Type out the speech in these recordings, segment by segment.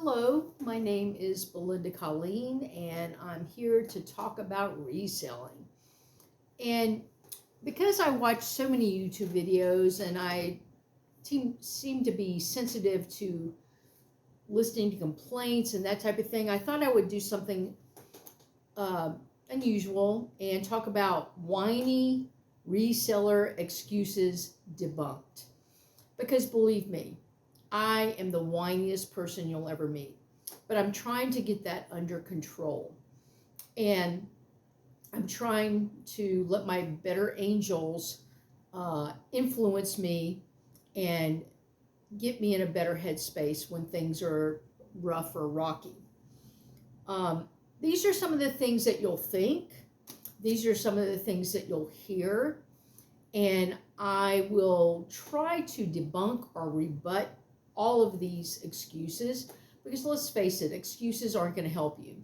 Hello, my name is Belinda Colleen, and I'm here to talk about reselling. And because I watch so many YouTube videos and I seem to be sensitive to listening to complaints and that type of thing, I thought I would do something uh, unusual and talk about whiny reseller excuses debunked. Because believe me, I am the whiniest person you'll ever meet. But I'm trying to get that under control. And I'm trying to let my better angels influence me and get me in a better headspace when things are rough or rocky. These are some of the things that you'll think. These are some of the things that you'll hear. And I will try to debunk or rebut all of these excuses, because let's face it, excuses aren't going to help you.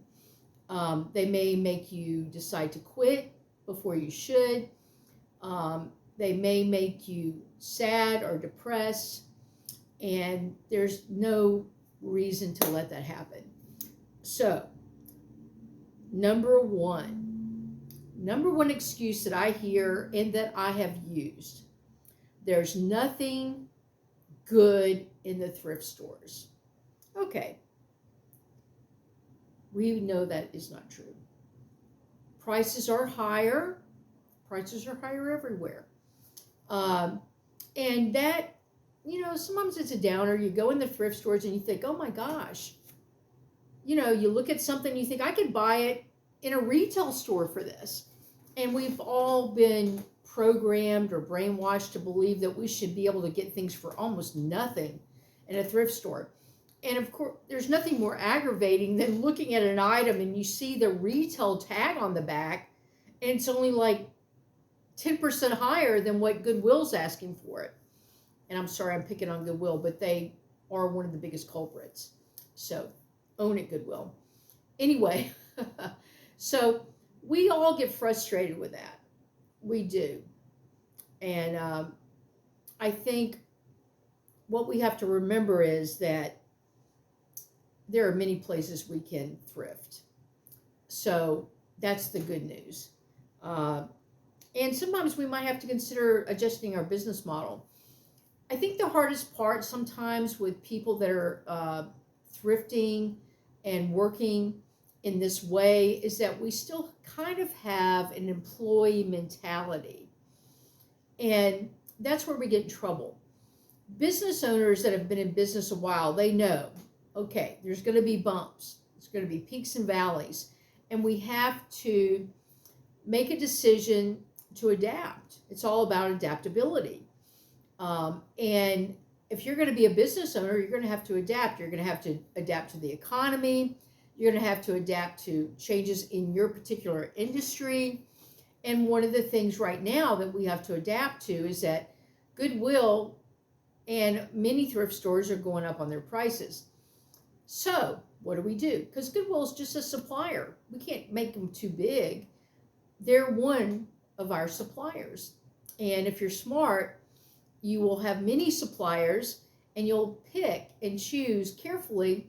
They may make you decide to quit before you should. They may make you sad or depressed, and there's no reason to let that happen. So, number one excuse that I hear and that I have used: there's nothing good in the thrift stores. Okay, we know that is not true. Prices are higher. Prices are higher everywhere. And that, sometimes it's a downer. You go in the thrift stores and you think, oh my gosh. You look at something, you think, I could buy it in a retail store for this. And we've all been programmed or brainwashed to believe that we should be able to get things for almost nothing in a thrift store. And of course, there's nothing more aggravating than looking at an item and you see the retail tag on the back and it's only like 10% higher than what Goodwill's asking for it. And I'm sorry, I'm picking on Goodwill, but they are one of the biggest culprits. So own it, Goodwill. Anyway, so we all get frustrated with that. We do. And I think what we have to remember is that there are many places we can thrift. So that's the good news. And sometimes we might have to consider adjusting our business model. I think the hardest part sometimes with people that are thrifting and working in this way is that we still kind of have an employee mentality. And that's where we get in trouble. Business owners that have been in business a while, they know, okay, there's going to be bumps. There's going to be peaks and valleys. And we have to make a decision to adapt. It's all about adaptability. And if you're going to be a business owner, you're going to have to adapt. You're going to have to adapt to the economy. You're going to have to adapt to changes in your particular industry. And one of the things right now that we have to adapt to is that Goodwill and many thrift stores are going up on their prices. So what do we do? Because Goodwill is just a supplier. We can't make them too big. They're one of our suppliers. And if you're smart, you will have many suppliers and you'll pick and choose carefully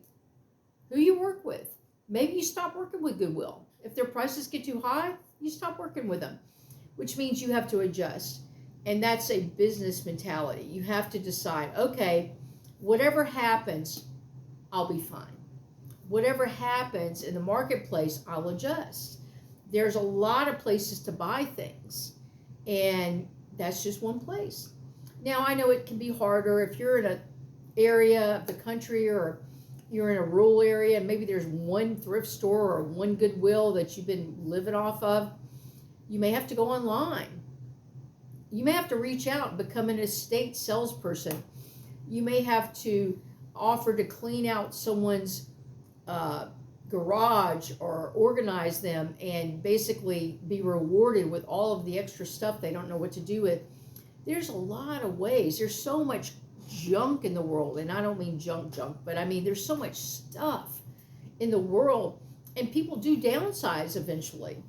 who you work with. Maybe you stop working with Goodwill. If their prices get too high, you stop working with them, which means you have to adjust. And that's a business mentality. You have to decide, okay, whatever happens, I'll be fine. Whatever happens in the marketplace, I'll adjust. There's a lot of places to buy things, and that's just one place. Now, I know it can be harder if you're in an area of the country or you're in a rural area and maybe there's one thrift store or one Goodwill that you've been living off of. You may have to go online. You may have to reach out and become an estate salesperson. You may have to offer to clean out someone's garage or organize them and basically be rewarded with all of the extra stuff they don't know what to do with. There's a lot of ways. There's so much junk in the world, and I don't mean junk, but I mean there's so much stuff in the world, and people do downsize eventually.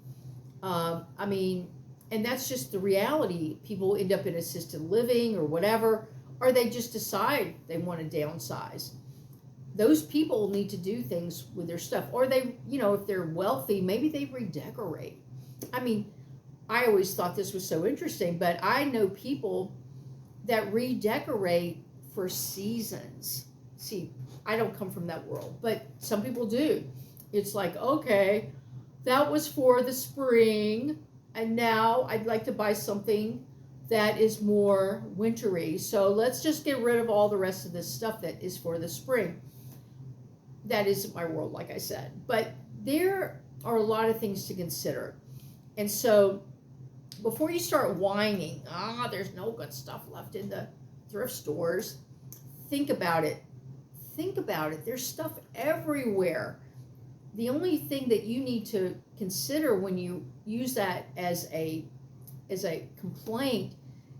And that's just the reality. People end up in assisted living or whatever, or they just decide they want to downsize. those people need to do things with their stuff. Or they, if they're wealthy, maybe they redecorate. I mean, I always thought this was so interesting, but I know people that redecorate for seasons. See, I don't come from that world, but some people do. It's like, okay, that was for the spring, and now I'd like to buy something that is more wintry. So let's just get rid of all the rest of this stuff that is for the spring. That isn't my world, like I said. But there are a lot of things to consider. And so before you start whining, there's no good stuff left in the thrift stores, think about it. Think about it. There's stuff everywhere. The only thing that you need to consider when you use that as a complaint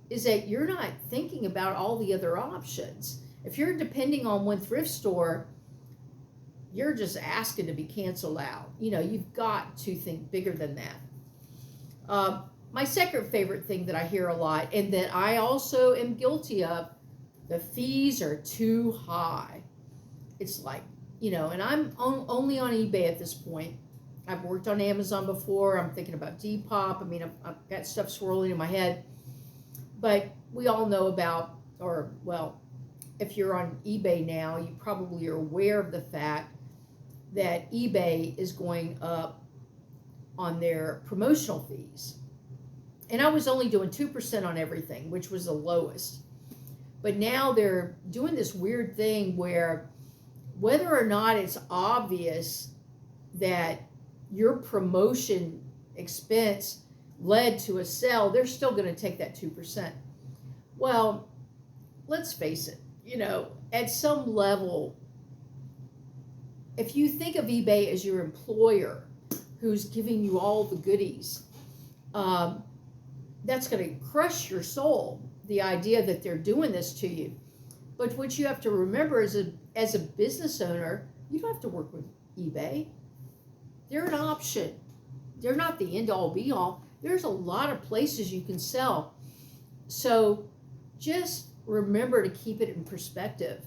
is that you're not thinking about all the other options. If you're depending on one thrift store, you're just asking to be canceled out. You've got to think bigger than that. My second favorite thing that I hear a lot, and that I also am guilty of, the fees are too high. It's like, and I'm only on eBay at this point. I've worked on Amazon before. I'm thinking about Depop. I mean, I've got stuff swirling in my head. But we all know about, if you're on eBay now, you probably are aware of the fact that eBay is going up on their promotional fees. And I was only doing 2% on everything, which was the lowest. But now they're doing this weird thing where whether or not it's obvious that your promotion expense led to a sale, they're still going to take that 2%. Well, let's face it, at some level, if you think of eBay as your employer who's giving you all the goodies, that's going to crush your soul, the idea that they're doing this to you. But what you have to remember is, as a business owner, you don't have to work with eBay. They're an option. They're not the end-all, be-all. There's a lot of places you can sell. So just remember to keep it in perspective.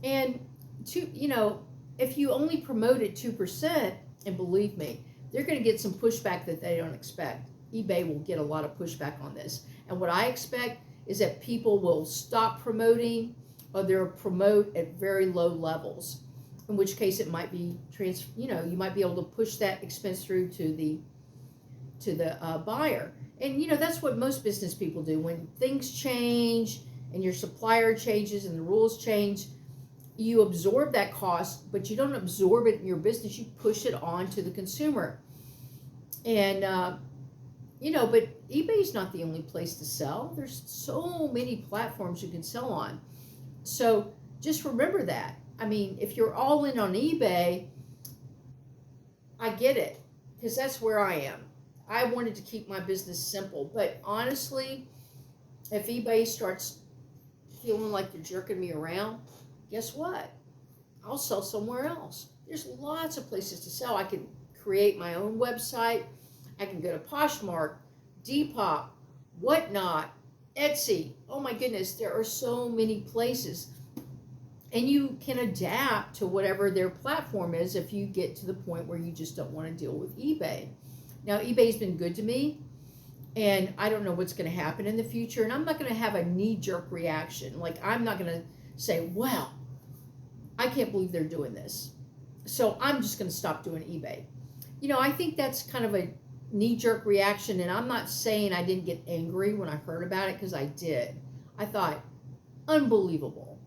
And if you only promote at 2%, and believe me, they're going to get some pushback that they don't expect. eBay will get a lot of pushback on this. And what I expect is that people will stop promoting, or they'll promote at very low levels, in which case it might be you might be able to push that expense through to the buyer. And that's what most business people do. When things change and your supplier changes and the rules change, you absorb that cost, but you don't absorb it in your business. You push it on to the consumer. And but eBay's not the only place to sell. There's so many platforms you can sell on. So just remember that. I mean, if you're all in on eBay, I get it, because that's where I am. I wanted to keep my business simple. But honestly, if eBay starts feeling like they're jerking me around, guess what? I'll sell somewhere else. There's lots of places to sell. I can create my own website. I can go to Poshmark, Depop, Whatnot, Etsy. Oh my goodness, there are so many places. And you can adapt to whatever their platform is if you get to the point where you just don't want to deal with eBay. Now, eBay's been good to me, and I don't know what's going to happen in the future, and I'm not going to have a knee-jerk reaction. Like, I'm not going to say, well, I can't believe they're doing this, so I'm just going to stop doing eBay. I think that's kind of a knee-jerk reaction, and I'm not saying I didn't get angry when I heard about it, because I did. I thought, unbelievable.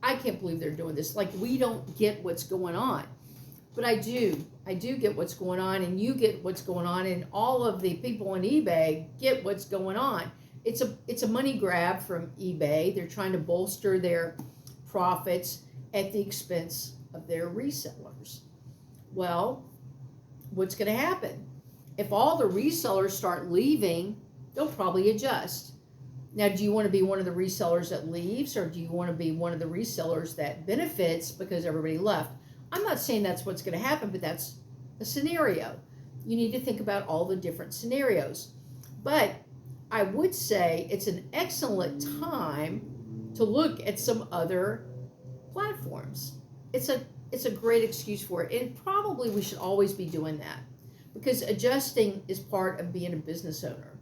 I can't believe they're doing this. Like, we don't get what's going on. But I do get what's going on, and you get what's going on, and all of the people on eBay get what's going on. It's a money grab from eBay. They're trying to bolster their profits at the expense of their resellers. Well, what's going to happen? If all the resellers start leaving, they'll probably adjust. Now, do you want to be one of the resellers that leaves, or do you want to be one of the resellers that benefits because everybody left? I'm not saying that's what's going to happen, but that's a scenario. You need to think about all the different scenarios. But I would say it's an excellent time to look at some other platforms. it's a great excuse for it. And probably we should always be doing that, because adjusting is part of being a business owner.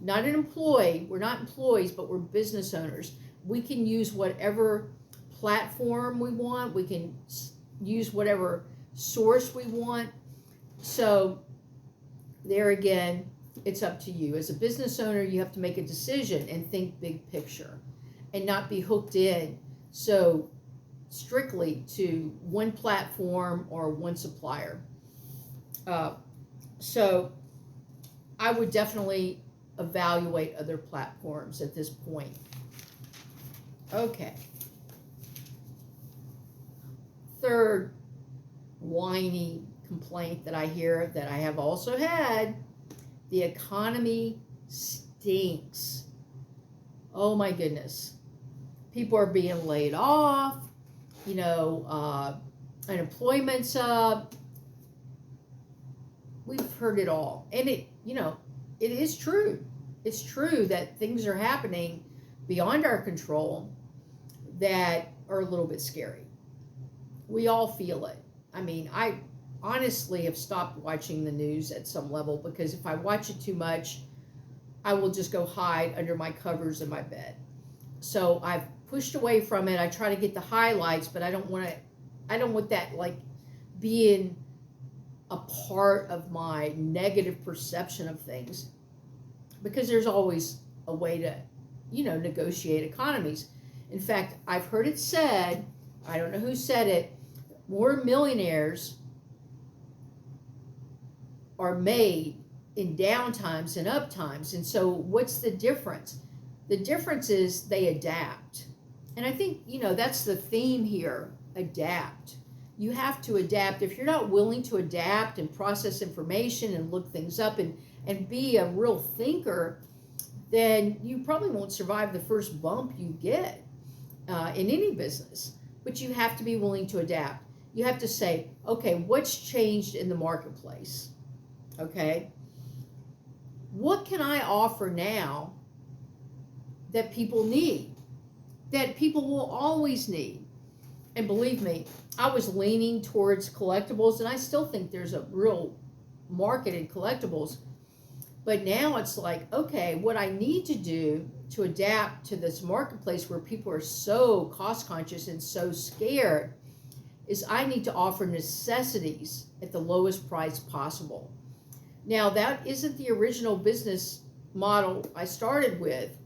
Not an employee. We're not employees, but we're business owners. We can use whatever platform we want. We can use whatever source we want. So there again, it's up to you. As a business owner, you have to make a decision and think big picture and not be hooked in so strictly to one platform or one supplier. So I would definitely evaluate other platforms at this point. Okay. Third whiny complaint that I hear, that I have also had: the economy stinks. Oh my goodness. People are being laid off, unemployment's up. We've heard it all. And it is true. It's true that things are happening beyond our control that are a little bit scary. We all feel it. I mean, I honestly have stopped watching the news at some level, because if I watch it too much, I will just go hide under my covers in my bed. So I've pushed away from it. I try to get the highlights, but I don't want that like being a part of my negative perception of things, because there's always a way to, negotiate economies. In fact, I've heard it said, I don't know who said it, more millionaires are made in downtimes and uptimes. And so what's the difference? The difference is they adapt. And I think, that's the theme here: adapt. You have to adapt. If you're not willing to adapt and process information and look things up and be a real thinker, then you probably won't survive the first bump you get in any business. But you have to be willing to adapt. You have to say, okay, what's changed in the marketplace? Okay, what can I offer now that people need, that people will always need? And believe me, I was leaning towards collectibles, and I still think there's a real market in collectibles. But now it's like, okay, what I need to do to adapt to this marketplace where people are so cost conscious and so scared is I need to offer necessities at the lowest price possible. Now, that isn't the original business model I started with,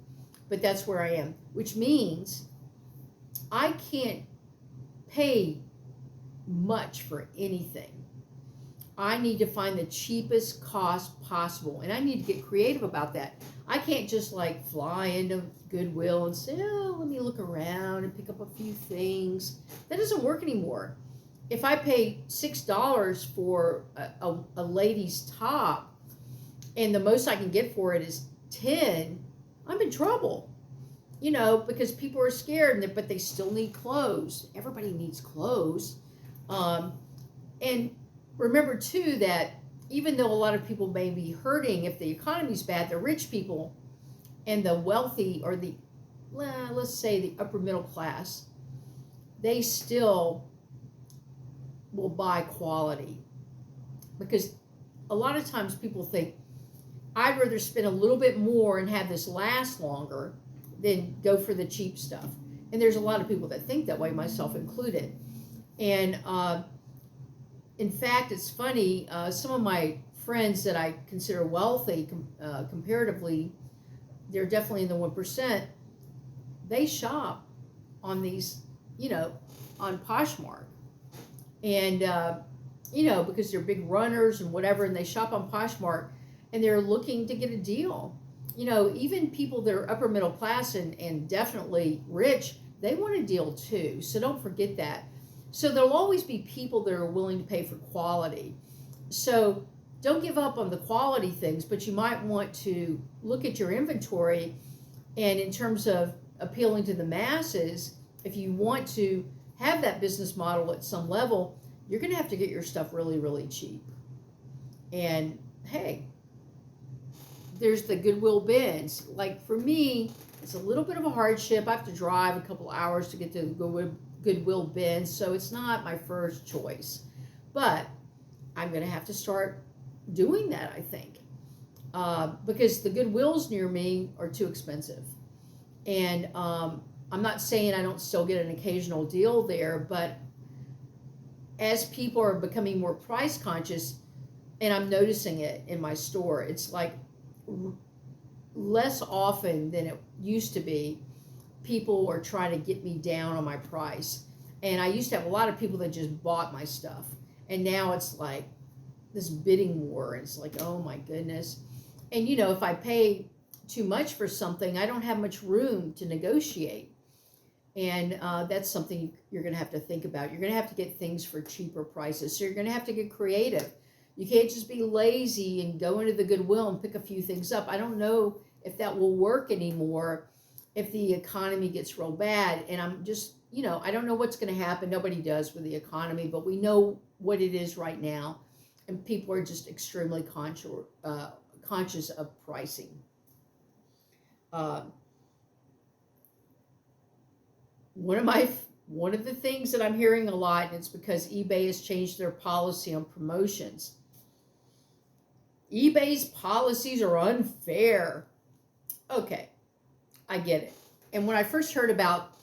but that's where I am, which means I can't pay much for anything. I need to find the cheapest cost possible, and I need to get creative about that. I can't just like fly into Goodwill and say, oh, let me look around and pick up a few things. That doesn't work anymore. If I pay $6 for a lady's top and the most I can get for it is 10, I'm in trouble. Because people are scared, but they still need clothes. Everybody needs clothes. And remember too that even though a lot of people may be hurting if the economy's bad, the rich people and the wealthy, or let's say the upper middle class, they still will buy quality. Because a lot of times people think, I'd rather spend a little bit more and have this last longer than go for the cheap stuff. And there's a lot of people that think that way, myself included. And in fact, it's funny, some of my friends that I consider wealthy comparatively, they're definitely in the 1%, they shop on these, on Poshmark. And, because they're big runners and whatever, and they shop on Poshmark, and they're looking to get a deal. Even people that are upper middle class and definitely rich, they want a deal too. So don't forget that. So there'll always be people that are willing to pay for quality. So don't give up on the quality things, but you might want to look at your inventory, and in terms of appealing to the masses, if you want to have that business model at some level, you're going to have to get your stuff really, really cheap. And hey, there's the Goodwill bins. Like for me, it's a little bit of a hardship. I have to drive a couple hours to get to the Goodwill bins, so it's not my first choice. But I'm going to have to start doing that, I think, because the Goodwills near me are too expensive. And I'm not saying I don't still get an occasional deal there, but as people are becoming more price conscious, and I'm noticing it in my store, it's like less often than it used to be, people are trying to get me down on my price. And I used to have a lot of people that just bought my stuff. And now it's like this bidding war. It's like, oh my goodness. And if I pay too much for something, I don't have much room to negotiate. And that's something you're going to have to think about. You're going to have to get things for cheaper prices. So you're going to have to get creative. You can't just be lazy and go into the Goodwill and pick a few things up. I don't know if that will work anymore if the economy gets real bad. And I'm just, I don't know what's going to happen. Nobody does with the economy, but we know what it is right now. And people are just extremely conscious of pricing. One of the things that I'm hearing a lot, and it's because eBay has changed their policy on promotions. eBay's policies are unfair. Okay, I get it. And when I first heard about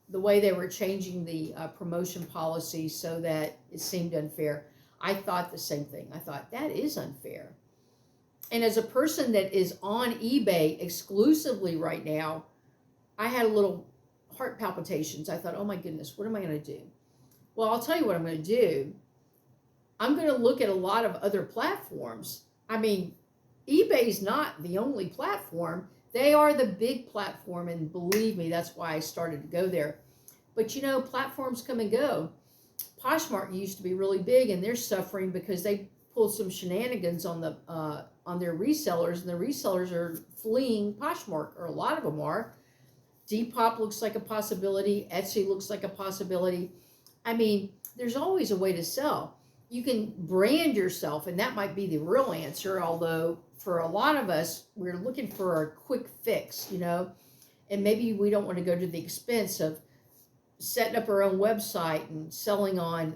the way they were changing the promotion policy so that it seemed unfair, I thought the same thing. I thought, that is unfair. And as a person that is on eBay exclusively right now, I had a little heart palpitations. I thought, oh my goodness, what am I going to do? Well, I'll tell you what I'm going to do. I'm going to look at a lot of other platforms. I mean, eBay's not the only platform. They are the big platform, and believe me, that's why I started to go there. But platforms come and go. Poshmark used to be really big, and they're suffering because they pulled some shenanigans on their resellers, and the resellers are fleeing Poshmark, or a lot of them are. Depop looks like a possibility. Etsy looks like a possibility. I mean, there's always a way to sell. You can brand yourself, and that might be the real answer, although for a lot of us, we're looking for a quick fix, and maybe we don't want to go to the expense of setting up our own website and selling on,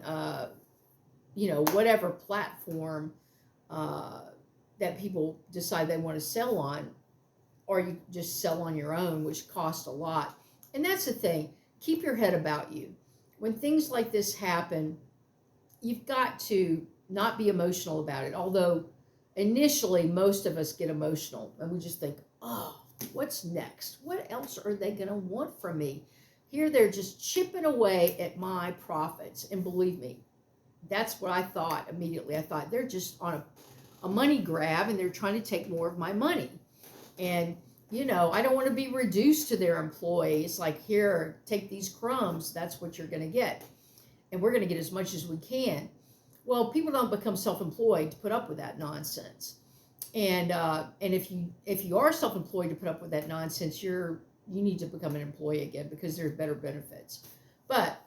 whatever platform that people decide they want to sell on, or you just sell on your own, which costs a lot. And that's the thing. Keep your head about you. When things like this happen, you've got to not be emotional about it. Although initially most of us get emotional and we just think, oh, what's next? What else are they going to want from me? Here they're just chipping away at my profits. And believe me, that's what I thought immediately. I thought they're just on a money grab, and they're trying to take more of my money. And, I don't want to be reduced to their employees. Like, here, take these crumbs. That's what you're going to get. And we're going to get as much as we can. Well, people don't become self-employed to put up with that nonsense. And if you are self-employed to put up with that nonsense, you need to become an employee again, because there's better benefits. But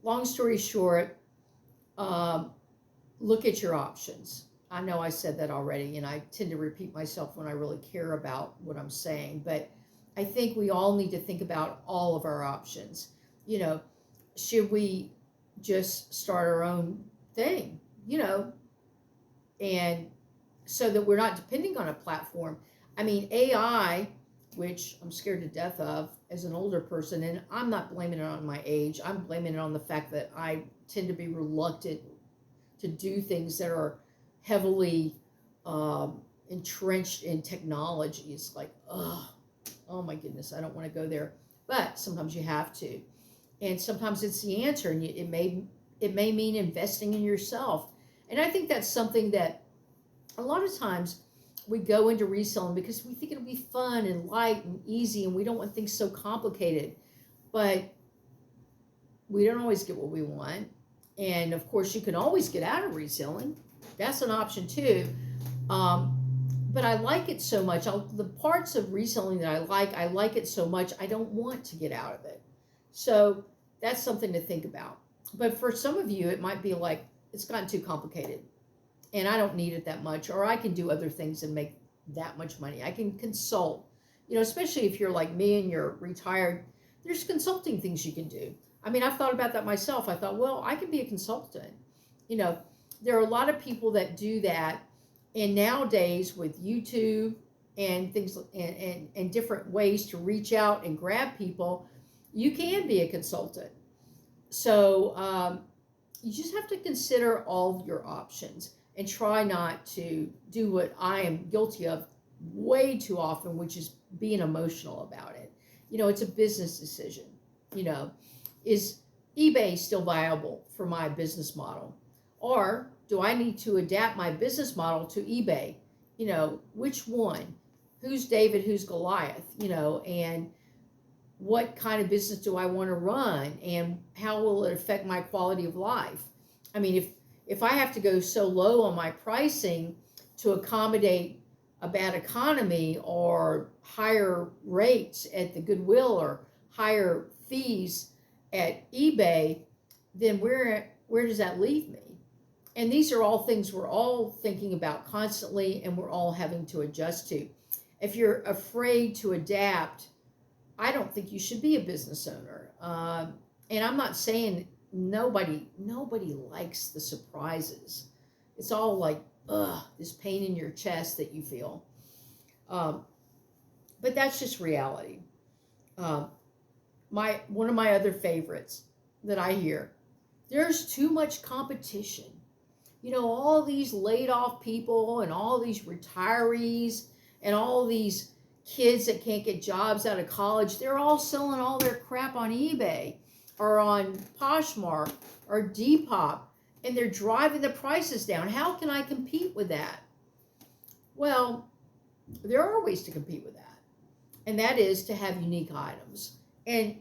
long story short, look at your options. I know I said that already, and I tend to repeat myself when I really care about what I'm saying, but I think we all need to think about all of our options. Should we just start our own thing, and so that we're not depending on a platform? I mean, AI, which I'm scared to death of as an older person, and I'm not blaming it on my age. I'm blaming it on the fact that I tend to be reluctant to do things that are heavily entrenched in technology. It's like, oh my goodness, I don't want to go there. But sometimes you have to, and sometimes it's the answer, and it may mean investing in yourself. And I think that's something that a lot of times we go into reselling because we think it'll be fun and light and easy, and we don't want things so complicated. But we don't always get what we want. And of course, you can always get out of reselling. That's an option too. But I like it so much. The parts of reselling that I like it so much, I don't want to get out of it. So that's something to think about. But for some of you, it might be like, it's gotten too complicated, and I don't need it that much, or I can do other things and make that much money. I can consult, especially if you're like me and you're retired, there's consulting things you can do. I mean, I've thought about that myself. I thought, well, I could be a consultant. You know, there are a lot of people that do that. And nowadays with YouTube and things and different ways to reach out and grab people, you can be a consultant. So you just have to consider all of your options and try not to do what I am guilty of way too often, which is being emotional about it. You know, it's a business decision. You know, is eBay still viable for my business model? Or do I need to adapt my business model to eBay? You know, which one? Who's David? Who's Goliath? You know, and what kind of business do I want to run, and how will it affect my quality of life? I mean, if I have to go so low on my pricing to accommodate a bad economy or higher rates at the Goodwill or higher fees at eBay, then where does that leave me? And these are all things we're all thinking about constantly, and we're all having to adjust to. If you're afraid to adapt, I don't think you should be a business owner. And I'm not saying nobody likes the surprises. It's all like, this pain in your chest that you feel. But that's just reality. One of my other favorites that I hear, there's too much competition. You know, all these laid off people and all these retirees and all these kids that can't get jobs out of college, they're all selling all their crap on eBay or on Poshmark or Depop, and they're driving the prices down. How can I compete with that? Well, there are ways to compete with that, and that is to have unique items. And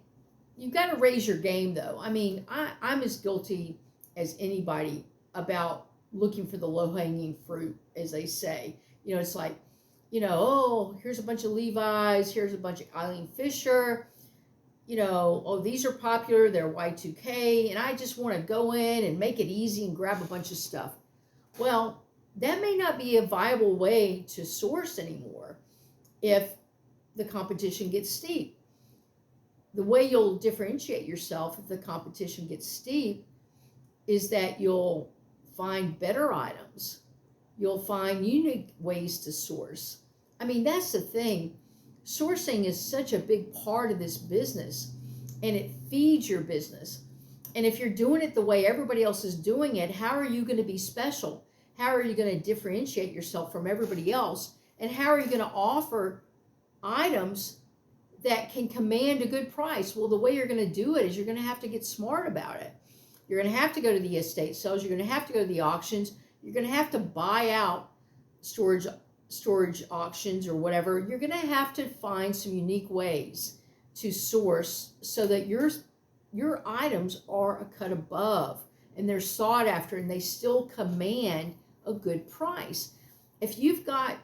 you've got to raise your game, though. I mean, I'm as guilty as anybody about looking for the low-hanging fruit, as they say. You know, it's like, you know, oh, here's a bunch of Levi's, here's a bunch of Eileen Fisher, you know, oh, these are popular, they're Y2K, and I just want to go in and make it easy and grab a bunch of stuff. Well, that may not be a viable way to source anymore if the competition gets steep. The way you'll differentiate yourself if the competition gets steep is that you'll find better items. You'll find unique ways to source. I mean, that's the thing. Sourcing is such a big part of this business, and it feeds your business. And if you're doing it the way everybody else is doing it, how are you going to be special? How are you going to differentiate yourself from everybody else? And how are you going to offer items that can command a good price? Well, the way you're going to do it is you're going to have to get smart about it. You're going to have to go to the estate sales. You're going to have to go to the auctions. You're going to have to buy out storage auctions or whatever. You're going to have to find some unique ways to source so that your items are a cut above and they're sought after and they still command a good price. If you've got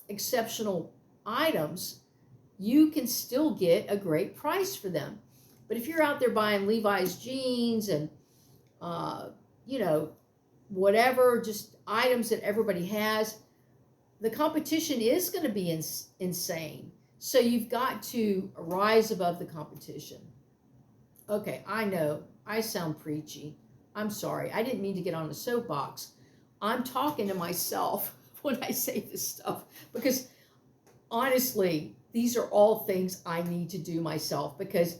exceptional items, you can still get a great price for them. But if you're out there buying Levi's jeans and you know, whatever, just items that everybody has, the competition is going to be insane. So you've got to rise above the competition. Okay, I know I sound preachy. I'm sorry. I didn't mean to get on a soapbox. I'm talking to myself when I say this stuff because honestly, these are all things I need to do myself because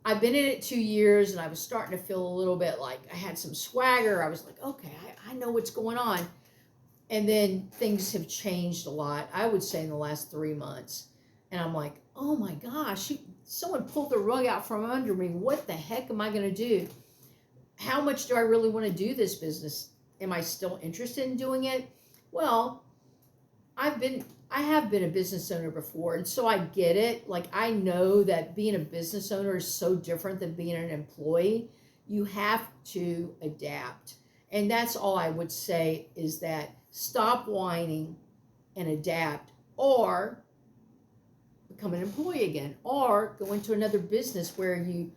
I've been in it 2 years and I was starting to feel a little bit like I had some swagger. I was like, okay, I know what's going on. And then things have changed a lot, I would say, in the last 3 months. And I'm like, oh my gosh, someone pulled the rug out from under me. What the heck am I going to do? How much do I really want to do this business? Am I still interested in doing it? Well, I have been a business owner before, and so I get it. Like, I know that being a business owner is so different than being an employee. You have to adapt. And that's all I would say is that stop whining and adapt, or become an employee again, or go into another business where you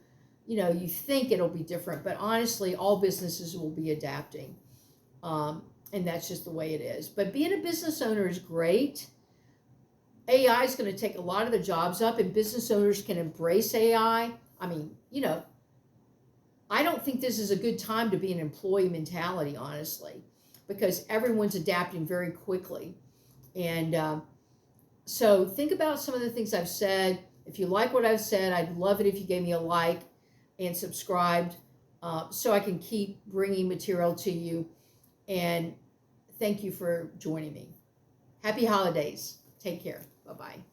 think it'll be different. But honestly, all businesses will be adapting. And that's just the way it is. But being a business owner is great. AI is going to take a lot of the jobs up, and business owners can embrace AI. I mean, I don't think this is a good time to be an employee mentality, honestly, because everyone's adapting very quickly. And so think about some of the things I've said. If you like what I've said, I'd love it if you gave me a like and subscribed, so I can keep bringing material to you. And thank you for joining me. Happy holidays. Take care. Bye-bye.